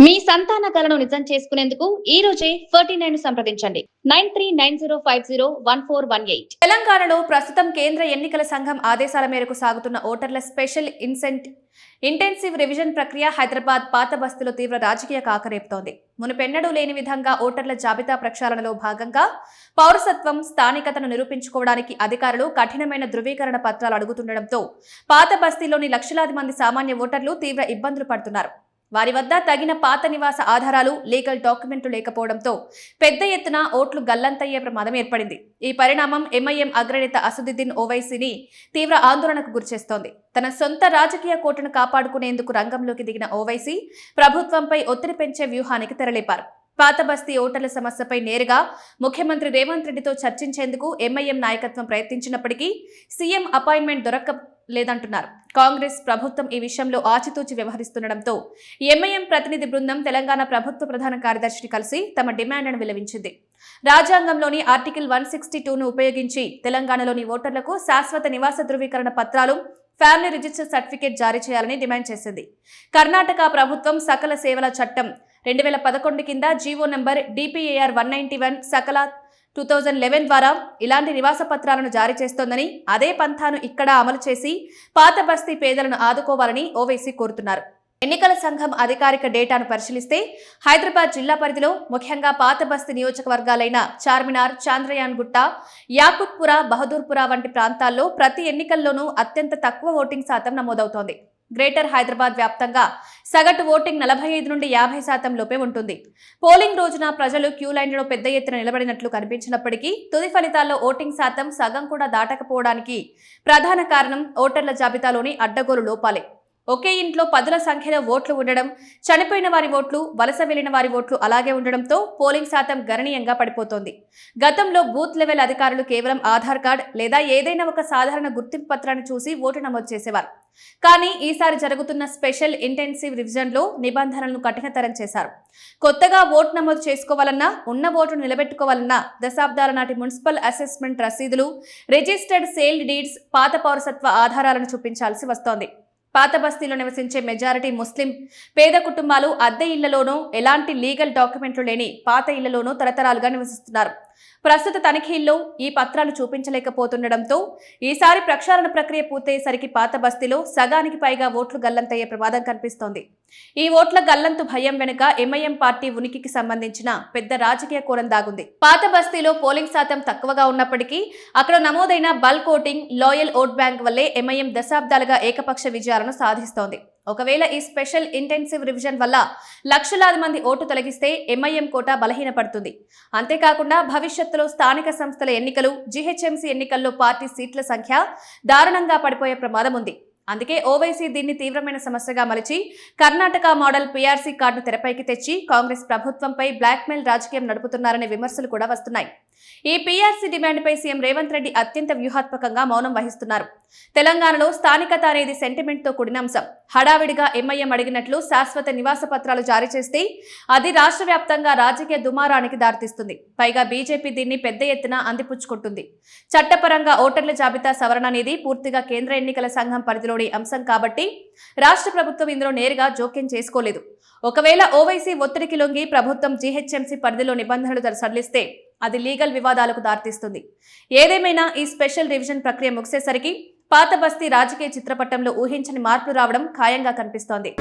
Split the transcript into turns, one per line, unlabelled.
మీ సంతాన కలను నిజం చేసుకునేందుకు ఈ రోజే 49 సంప్రదించండి 9390501418.
తెలంగాణలో ప్రస్తుతం కేంద్ర ఎన్నికల సంఘం ఆదేశాల మేరకు సాగుతున్న ఓటర్ల స్పెషల్ ఇంటెన్సివ్ రివిజన్ ప్రక్రియ హైదరాబాద్ పాత బస్తీలో తీవ్ర రాజకీయ కాకరేపుతోంది. మునుపెన్నడూ లేని విధంగా ఓటర్ల జాబితా ప్రక్షాళనలో భాగంగా పౌరసత్వం స్థానికతను నిరూపించుకోవడానికి అధికారులు కఠినమైన ధృవీకరణ పత్రాలు అడుగుతుండటంతో పాత బస్తీలోని లక్షలాది మంది సామాన్య ఓటర్లు తీవ్ర ఇబ్బందులు పడుతున్నారు. వారి వద్ద తగిన పాత నివాస ఆధారాలు, లీగల్ డాక్యుమెంట్లు లేకపోవడంతో పెద్ద ఎత్తున ఓట్లు గల్లంతయ్యే ప్రమాదం ఏర్పడింది. ఈ పరిణామం ఎంఐఎం అగ్రనేత అసదుద్దీన్ ఓవైసీని తీవ్ర ఆందోళనకు గురిచేస్తోంది. తన సొంత రాజకీయ కోటను కాపాడుకునేందుకు రంగంలోకి దిగిన ఓవైసీ ప్రభుత్వంపై ఒత్తిడి పెంచే వ్యూహానికి తెరలేపారు. పాత బస్తీ ఓటర్ల సమస్యపై నేరుగా ముఖ్యమంత్రి రేవంత్ రెడ్డితో చర్చించేందుకు ఎంఐఎం నాయకత్వం ప్రయత్నించినప్పటికీ సీఎం అపాయింట్మెంట్ దొరకలేదంటున్నారు. కాంగ్రెస్ ప్రభుత్వం ఈ విషయంలో ఆచితూచి వ్యవహరిస్తుండటంతో ఎంఐఎం ప్రతినిధి బృందం తెలంగాణ ప్రభుత్వ ప్రధాన కార్యదర్శిని కలిసి తమ డిమాండ్ను వెల్లడించింది. రాజ్యాంగంలోని ఆర్టికల్ 162ను ఉపయోగించి తెలంగాణలోని ఓటర్లకు శాశ్వత నివాస ధృవీకరణ పత్రాలు, ఫ్యామిలీ రిజిస్టర్ సర్టిఫికేట్ జారీ చేయాలని డిమాండ్ చేసింది. కర్ణాటక ప్రభుత్వం సకల సేవల చట్టం 2011 కింద జీవో నంబర్ DPAR 191 సకల 2011 ద్వారా ఇలాంటి నివాస పత్రాలను జారీ చేస్తోందని, అదే పంథాను ఇక్కడ అమలు చేసి పాత బస్తీ పేదలను ఆదుకోవాలని ఓవైసీ కోరుతున్నారు. ఎన్నికల సంఘం అధికారిక డేటాను పరిశీలిస్తే హైదరాబాద్ జిల్లా పరిధిలో ముఖ్యంగా పాత బస్తీ నియోజకవర్గాలైన చార్మినార్, చాంద్రయాన్ గుట్ట, యాకుత్పుర, బహదూర్పుర వంటి ప్రాంతాల్లో ప్రతి ఎన్నికల్లోనూ అత్యంత తక్కువ ఓటింగ్ శాతం నమోదవుతోంది. గ్రేటర్ హైదరాబాద్ వ్యాప్తంగా సగటు ఓటింగ్ 45 నుండి 50% లోపే ఉంటుంది. పోలింగ్ రోజున ప్రజలు క్యూ లైన్లలో పెద్ద ఎత్తున నిలబడినట్లు కనిపించినప్పటికీ తుది ఫలితాల్లో ఓటింగ్ శాతం సగం కూడా దాటకపోవడానికి ప్రధాన కారణం ఓటర్ల జాబితాలోని అడ్డగోలు లోపాలే. ఒకే ఇంట్లో పదుల సంఖ్యలో ఓట్లు ఉండడం, చనిపోయిన వారి ఓట్లు, వలస వెళ్లిన వారి ఓట్లు అలాగే ఉండడంతో పోలింగ్ శాతం గణనీయంగా పడిపోతోంది. గతంలో బూత్ లెవెల్ అధికారులు కేవలం ఆధార్ కార్డ్ లేదా ఏదైనా ఒక సాధారణ గుర్తింపు పత్రాన్ని చూసి ఓటు నమోదు చేసేవారు. కానీ ఈసారి జరుగుతున్న స్పెషల్ ఇంటెన్సివ్ రివిజన్లో నిబంధనలను కఠినతరం చేశారు. కొత్తగా ఓటు నమోదు చేసుకోవాలన్నా, ఉన్న ఓటును నిలబెట్టుకోవాలన్నా దశాబ్దాల నాటి మున్సిపల్ అసెస్మెంట్ రసీదులు, రిజిస్టర్డ్ సేల్ డీడ్స్, పాత పౌరసత్వ ఆధారాలను చూపించాల్సి వస్తోంది. పాత బస్తీలో నివసించే మెజారిటీ ముస్లిం పేద కుటుంబాలు అద్దె ఇళ్లలోనూ, ఎలాంటి లీగల్ డాక్యుమెంట్లు లేని పాత ఇళ్లలోనూ తరతరాలుగా నివసిస్తున్నారు. ప్రస్తుత తనిఖీల్లో ఈ పత్రాలు చూపించలేకపోతుండటంతో ఈసారి ప్రక్షాళన ప్రక్రియ పూర్తయ్యేసరికి పాత బస్తీలో సగానికి పైగా ఓట్లు గల్లంతయ్యే ప్రమాదం కనిపిస్తోంది. ఈ ఓట్ల గల్లంతు భయం వెనుక ఎంఐఎం పార్టీ ఉనికికి సంబంధించిన పెద్ద రాజకీయ కోణం దాగుంది. పాత బస్తీలో పోలింగ్ శాతం తక్కువగా ఉన్నప్పటికీ అక్కడ నమోదైన bulk voting, loyal vote bank వల్లే ఎంఐఎం దశాబ్దాలుగా ఏకపక్ష విజయాలను సాధిస్తోంది. ఒకవేళ ఈ స్పెషల్ ఇంటెన్సివ్ రివిజన్ వల్ల లక్షలాది మంది ఓటు తొలగిస్తే ఎంఐఎం కోట బలహీనపడుతుంది. అంతేకాకుండా భవిష్యత్తులో స్థానిక సంస్థల ఎన్నికలు, జీహెచ్ఎంసీ ఎన్నికల్లో పార్టీ సీట్ల సంఖ్య దారుణంగా పడిపోయే ప్రమాదం ఉంది. అందుకే ఓవైసీ దీన్ని తీవ్రమైన సమస్యగా మలిచి కర్ణాటక మోడల్ PRC కార్డును తెరపైకి తెచ్చి కాంగ్రెస్ ప్రభుత్వంపై బ్లాక్మెయిల్ రాజకీయం నడుపుతున్నారనే విమర్శలు కూడా వస్తున్నాయి. ఈ PRC డిమాండ్పై సీఎం రేవంత్ రెడ్డి అత్యంత వ్యూహాత్మకంగా మౌనం వహిస్తున్నారు. తెలంగాణలో స్థానికత అనేది సెంటిమెంట్తో కూడిన అంశం. హడావిడిగా ఎంఐఎం అడిగినట్లు శాశ్వత నివాస పత్రాలు జారీ చేస్తే అది రాష్ట్ర వ్యాప్తంగా రాజకీయ దుమారానికి దారితీస్తుంది. పైగా బీజేపీ దీన్ని పెద్ద ఎత్తున అందిపుచ్చుకుంటుంది. చట్టపరంగా ఓటర్ల జాబితా సవరణ అనేది పూర్తిగా కేంద్ర ఎన్నికల సంఘం పరిధిలోని అంశం కాబట్టి రాష్ట్ర ప్రభుత్వం ఇందులో నేరుగా జోక్యం చేసుకోలేదు. ఒకవేళ ఓవైసీ ఒత్తిడికి లొంగి ప్రభుత్వం జీహెచ్ఎంసీ పరిధిలో నిబంధనలు సడలిస్తే అది లీగల్ వివాదాలకు దారితీస్తుంది. ఏదేమైనా ఈ స్పెషల్ రివిజన్ ప్రక్రియ ముగిసేసరికి పాత బస్తీ రాజకీయ చిత్రపటంలో ఊహించని మార్పులు రావడం ఖాయంగా కనిపిస్తోంది.